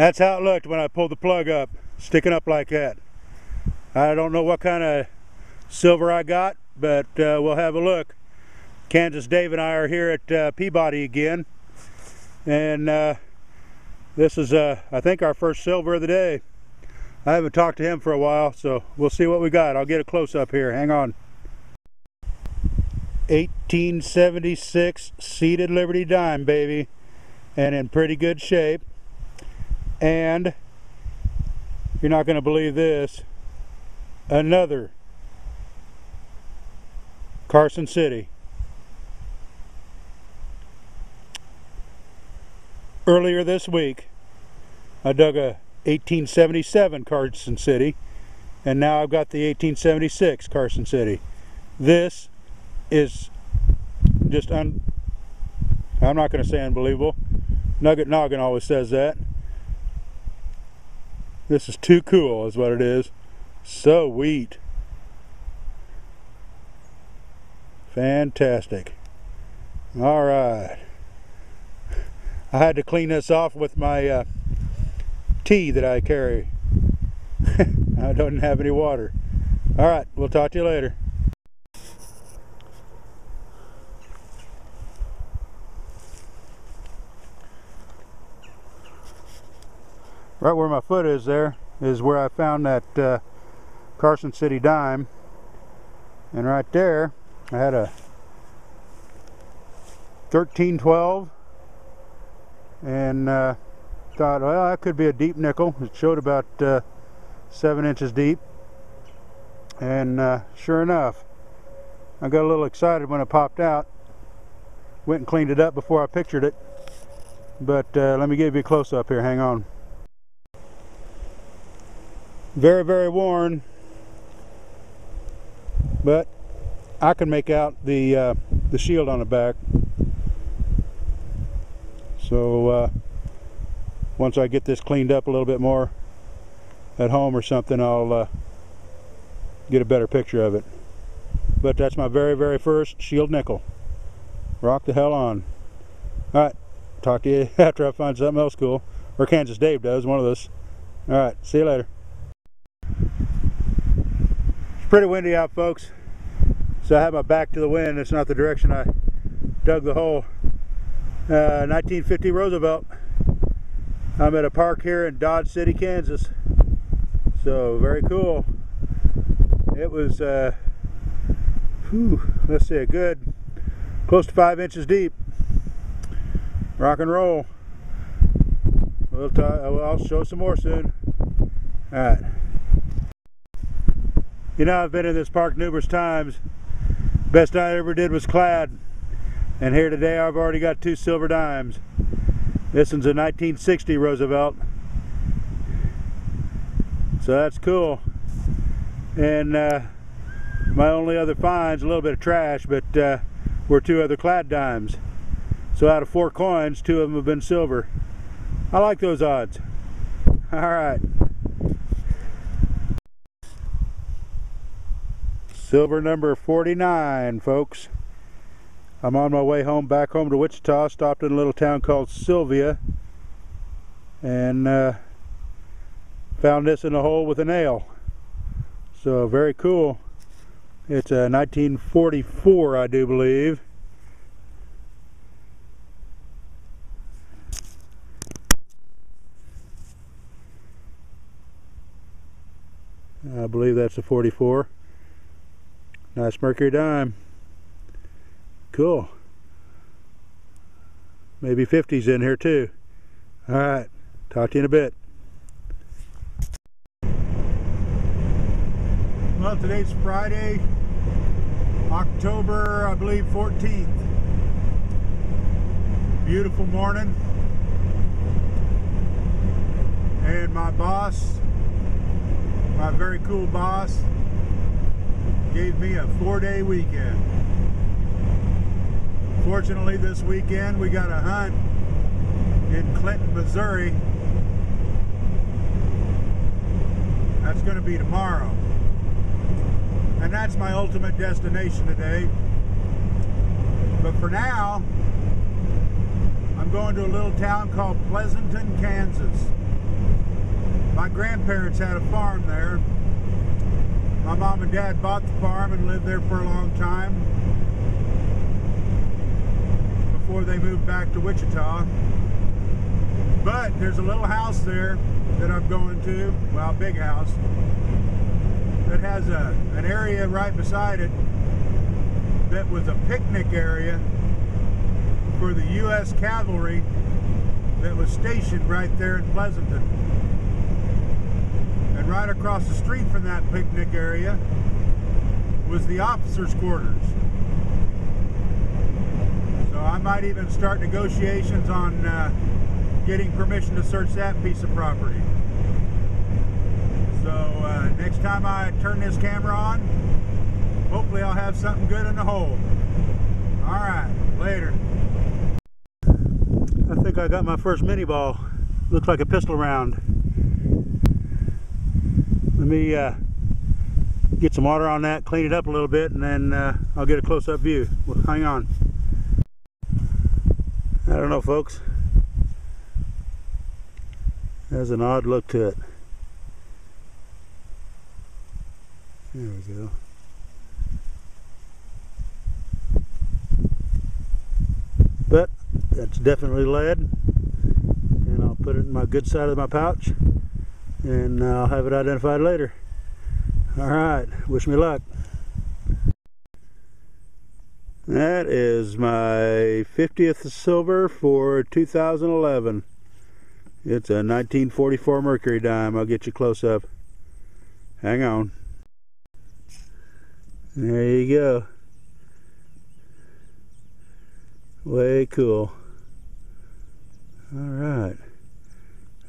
That's how it looked when I pulled the plug up, sticking up like that. I don't know what kind of silver I got, but we'll have a look. Kansas Dave and I are here at Peabody again, and this is I think our first silver of the day. I haven't talked to him for a while, so we'll see what we got. I'll get a close-up here. Hang on. 1876 seated Liberty dime, baby, and in pretty good shape. And you're not going to believe this, another Carson City. Earlier this week I dug a 1877 Carson City, and now I've got the 1876 Carson City. This is just I'm not going to say unbelievable. Nugget Noggin always says that. This is too cool is what it is. So sweet. Fantastic. Alright. I had to clean this off with my tea that I carry. I don't have any water. Alright, we'll talk to you later. Right where my foot is there is where I found that Carson City dime, and right there I had a 1312, and thought, well, that could be a deep nickel. It showed about 7 inches deep, and sure enough, I got a little excited when it popped out. Went and cleaned it up before I pictured it, but let me give you a close-up here. Hang on. Very, very worn, but I can make out the shield on the back. So once I get this cleaned up a little bit more at home or something, I'll get a better picture of it. But that's my very, very first shield nickel. Rock the hell on. Alright, talk to you after I find something else cool. Or Kansas Dave does, one of those. Alright, see you later. It's pretty windy out, folks, so I have my back to the wind. It's not the direction I dug the hole. 1950 Roosevelt. I'm at a park here in Dodge City, Kansas. So very cool. It was let's see, a good close to 5 inches deep. Rock and roll. I'll show some more soon. Alright. You know, I've been in this park numerous times. Best I ever did was clad. And here today I've already got 2 silver dimes. This one's a 1960 Roosevelt. So that's cool. And my only other find's a little bit of trash, but were 2 other clad dimes. So out of 4 coins, 2 of them have been silver. I like those odds. Alright. Silver number 49, folks. I'm on my way home, back home to Wichita. Stopped in a little town called Sylvia, and found this in a hole with a nail. So very cool. It's a 1944, I do believe. I believe that's a 44. Nice mercury dime. Cool. Maybe 50s in here too. Alright, talk to you in a bit. Well, today's Friday, October, I believe, 14th. Beautiful morning. And my boss, my very cool boss, gave me a 4-day weekend. Fortunately, this weekend we got a hunt in Clinton, Missouri. That's going to be tomorrow. And that's my ultimate destination today. But for now, I'm going to a little town called Pleasanton, Kansas. My grandparents had a farm there. My mom and dad bought the farm and lived there for a long time before they moved back to Wichita. But there's a little house there that I'm going to, well, a big house, that has an area right beside it that was a picnic area for the U.S. cavalry that was stationed right there in Pleasanton. And right across the street from that picnic area was the officers' quarters. So I might even start negotiations on getting permission to search that piece of property. So next time I turn this camera on, hopefully I'll have something good in the hole. Alright, later. I think I got my first mini ball. Looks like a pistol round. Let me get some water on that, clean it up a little bit, and then I'll get a close-up view. Well, hang on. I don't know, folks. Has an odd look to it. There we go. But that's definitely lead, and I'll put it in my good side of my pouch, and I'll have it identified later. Alright, wish me luck. That is my 50th silver for 2011. It's a 1944 Mercury dime. I'll get you close up. Hang on. There you go. Way cool. Alright.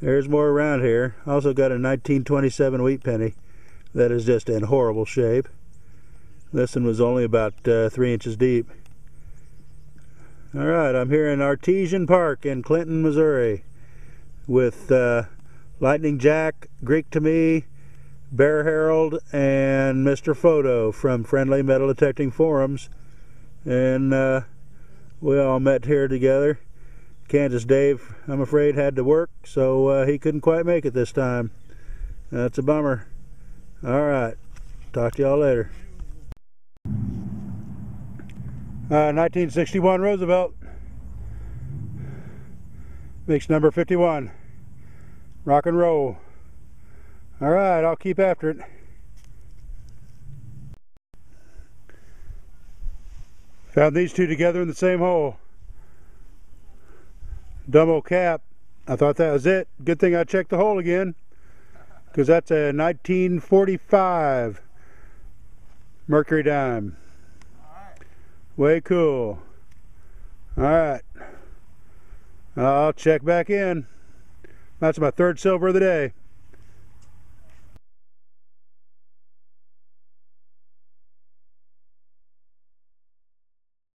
There's more around here. Also got a 1927 wheat penny that is just in horrible shape. This one was only about 3 inches deep. Alright, I'm here in Artesian Park in Clinton, Missouri with Lightning Jack, Greek to Me, Bear Harold, and Mr. Photo from Friendly Metal Detecting Forums. And we all met here together. Kansas Dave, I'm afraid, had to work, so he couldn't quite make it this time. That's a bummer. Alright, talk to y'all later. 1961 Roosevelt. Makes number 51. Rock and roll. Alright, I'll keep after it. Found these two together in the same hole. Dumb old cap. I thought that was it. Good thing I checked the hole again, because that's a 1945 Mercury dime. Way cool. Alright. I'll check back in. That's my third silver of the day.